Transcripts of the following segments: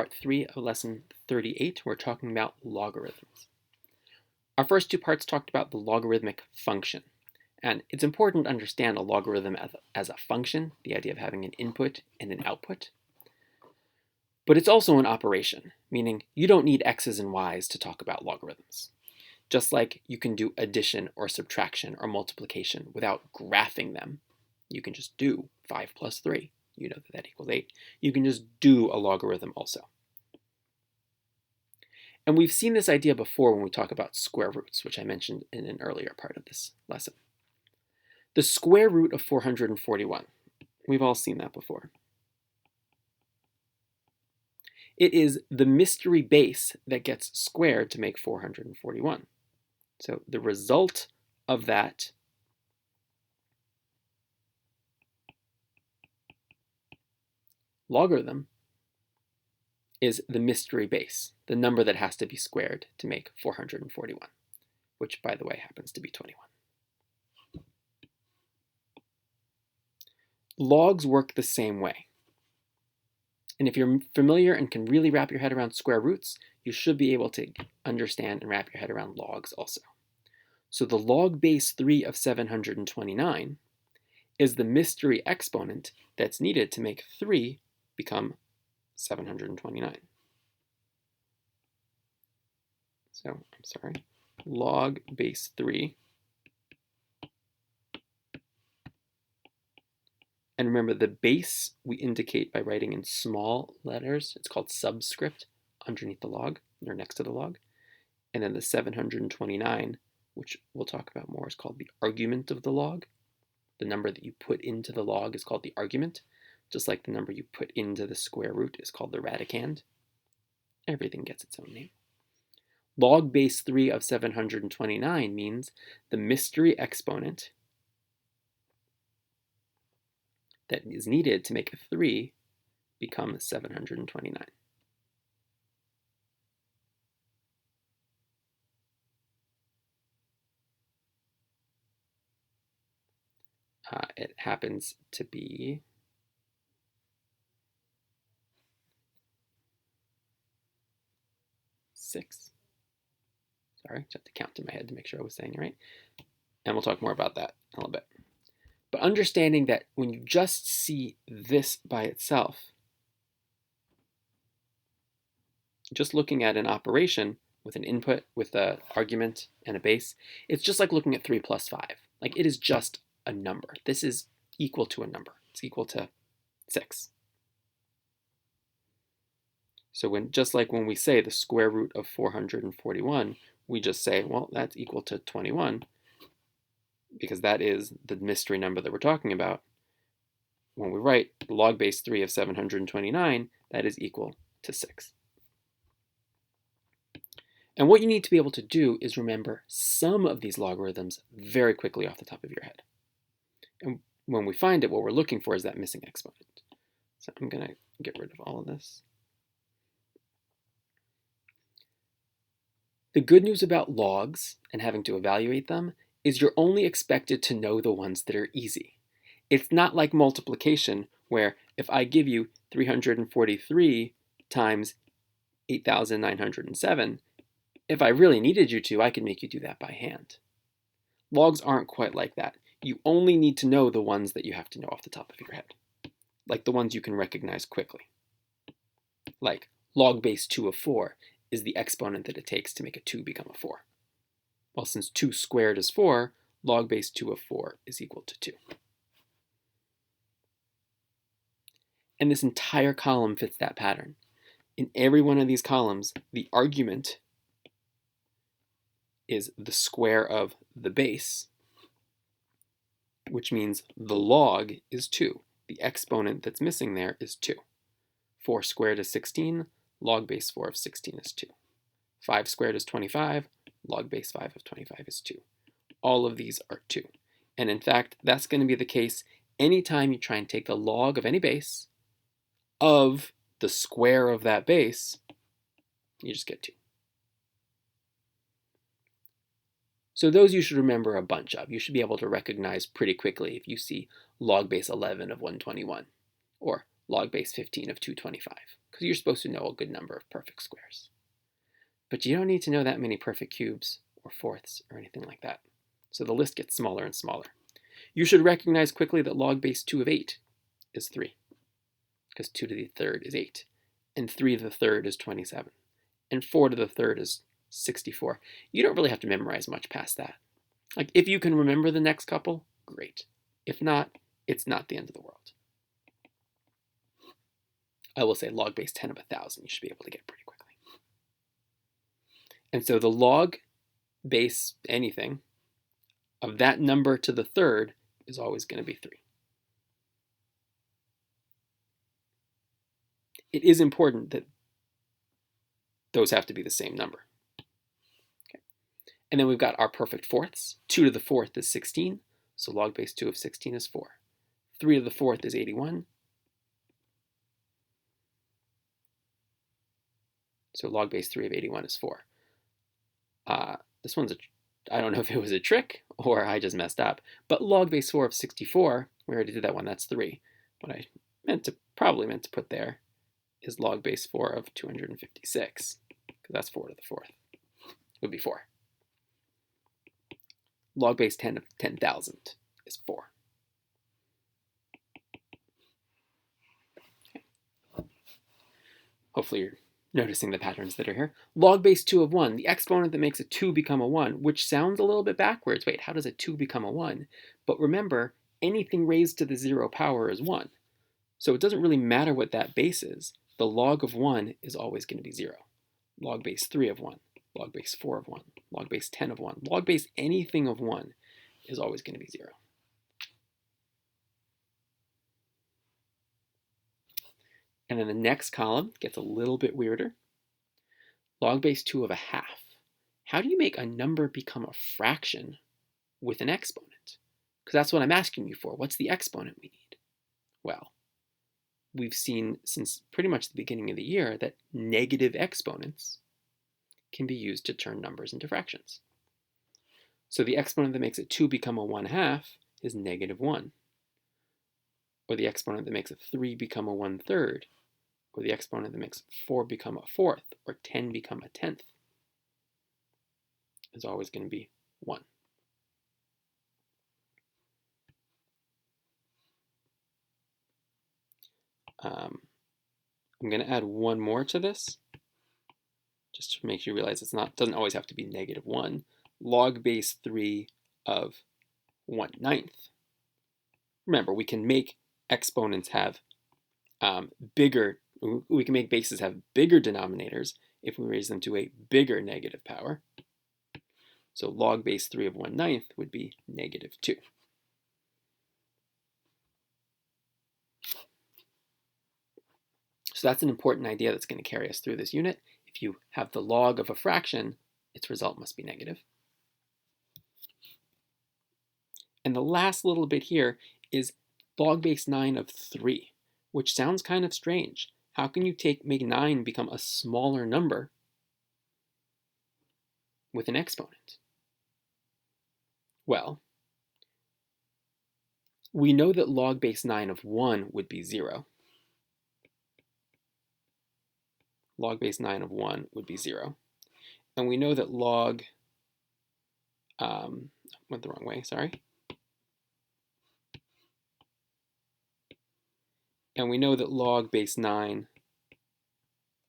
Part 3 of lesson 38, we're talking about logarithms. Our first two parts talked about the logarithmic function. And it's important to understand a logarithm as a function, the idea of having an input and an output. But it's also an operation, meaning you don't need x's and y's to talk about logarithms. Just like you can do addition or subtraction or multiplication without graphing them, you can just do 5 plus 3. You know that equals 8. You can just do a logarithm also. And we've seen this idea before when we talk about square roots, which I mentioned in an earlier part of this lesson. The square root of 441. We've all seen that before. It is the mystery base that gets squared to make 441. So the result of that logarithm is the mystery base, the number that has to be squared to make 441, which, by the way, happens to be 21. Logs work the same way. And if you're familiar and can really wrap your head around square roots, you should be able to understand and wrap your head around logs also. So the log base 3 of 729 is the mystery exponent that's needed to make 3 become 729. So, I'm sorry, log base 3. And remember, the base we indicate by writing in small letters. It's called subscript underneath the log, or next to the log. And then the 729, which we'll talk about more, is called the argument of the log. The number that you put into the log is called the argument, just like the number you put into the square root is called the radicand. Everything gets its own name. Log base 3 of 729 means the mystery exponent that is needed to make a 3 become 729. It happens to be 6. Sorry, just have to count in my head to make sure I was saying it right. And we'll talk more about that in a little bit. But understanding that when you just see this by itself, just looking at an operation with an input, with an argument and a base, it's just like looking at 3 plus 5. Like, it is just a number. This is equal to a number. It's equal to 6. So just like when we say the square root of 441, we just say, well, that's equal to 21, because that is the mystery number that we're talking about. When we write log base 3 of 729, that is equal to 6. And what you need to be able to do is remember some of these logarithms very quickly off the top of your head. And when we find it, what we're looking for is that missing exponent. So I'm going to get rid of all of this. The good news about logs and having to evaluate them is you're only expected to know the ones that are easy. It's not like multiplication, where if I give you 343 times 8,907, if I really needed you to, I could make you do that by hand. Logs aren't quite like that. You only need to know the ones that you have to know off the top of your head, like the ones you can recognize quickly. Like log base 2 of 4 is the exponent that it takes to make a 2 become a 4. Well, since 2 squared is 4, log base 2 of 4 is equal to 2. And this entire column fits that pattern. In every one of these columns, the argument is the square of the base, which means the log is 2. The exponent that's missing there is 2. 4 squared is 16, log base 4 of 16 is 2. 5 squared is 25, log base 5 of 25 is 2. All of these are 2. And in fact, that's going to be the case anytime you try and take the log of any base of the square of that base, you just get 2. So those you should remember a bunch of. You should be able to recognize pretty quickly if you see log base 11 of 121, or log base 15 of 225, because you're supposed to know a good number of perfect squares. But you don't need to know that many perfect cubes or fourths or anything like that. So the list gets smaller and smaller. You should recognize quickly that log base 2 of 8 is 3, because 2 to the third is 8, and 3 to the third is 27, and 4 to the third is 64. You don't really have to memorize much past that. Like, if you can remember the next couple, great. If not, it's not the end of the world. I will say log base 10 of 1,000 you should be able to get pretty quickly. And so the log base anything of that number to the third is always going to be 3. It is important that those have to be the same number. Okay. And then we've got our perfect fourths. 2 to the fourth is 16, so log base 2 of 16 is 4. 3 to the fourth is 81, so log base 3 of 81 is 4. This one's I don't know if it was a trick or I just messed up, but log base 4 of 64, we already did that one, that's 3. What I probably meant to put there is log base 4 of 256, because that's 4 to the fourth. It would be 4. Log base 10 of 10,000 is 4. Okay. Hopefully you're noticing the patterns that are here. Log base 2 of 1, the exponent that makes a 2 become a 1, which sounds a little bit backwards. Wait, how does a 2 become a 1? But remember, anything raised to the 0 power is 1. So it doesn't really matter what that base is. The log of 1 is always going to be 0. Log base 3 of 1, log base 4 of 1, log base 10 of 1, log base anything of 1 is always going to be 0. And then the next column gets a little bit weirder. Log base 2 of a half. How do you make a number become a fraction with an exponent? Because that's what I'm asking you for. What's the exponent we need? Well, we've seen since pretty much the beginning of the year that negative exponents can be used to turn numbers into fractions. So the exponent that makes a 2 become a 1/2 is -1. Or the exponent that makes a 3 become a 1/3. Or the exponent that makes 4 become a 4th, or 10 become a 10th, is always going to be 1. I'm going to add one more to this, just to make you realize doesn't always have to be -1. Log base 3 of 1/9. Remember, we can make exponents have we can make bases have bigger denominators if we raise them to a bigger negative power. So log base 3 of 1/9 would be -2. So that's an important idea that's going to carry us through this unit. If you have the log of a fraction, its result must be negative. And the last little bit here is log base 9 of 3, which sounds kind of strange. How can you make 9 become a smaller number with an exponent? Well, we know that log base 9 of 1 would be 0. Log base 9 of 1 would be 0. And we know that log, went the wrong way, sorry. And we know that log base 9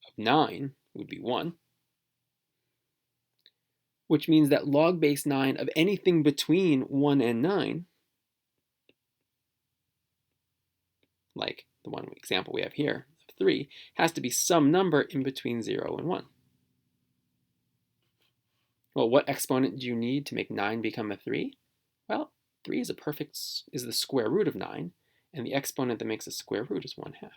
of 9 would be 1, which means that log base 9 of anything between 1 and 9, like the one example we have here, 3, has to be some number in between 0 and 1. Well, what exponent do you need to make 9 become a 3? Well, 3 is the square root of 9, and the exponent that makes a square root is 1/2.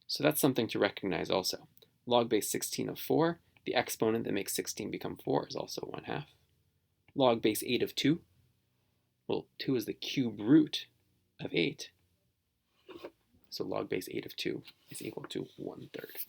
So that's something to recognize also. Log base 16 of 4, the exponent that makes 16 become 4 is also 1/2. Log base 8 of 2, well, 2 is the cube root of 8. So log base 8 of 2 is equal to 1/3.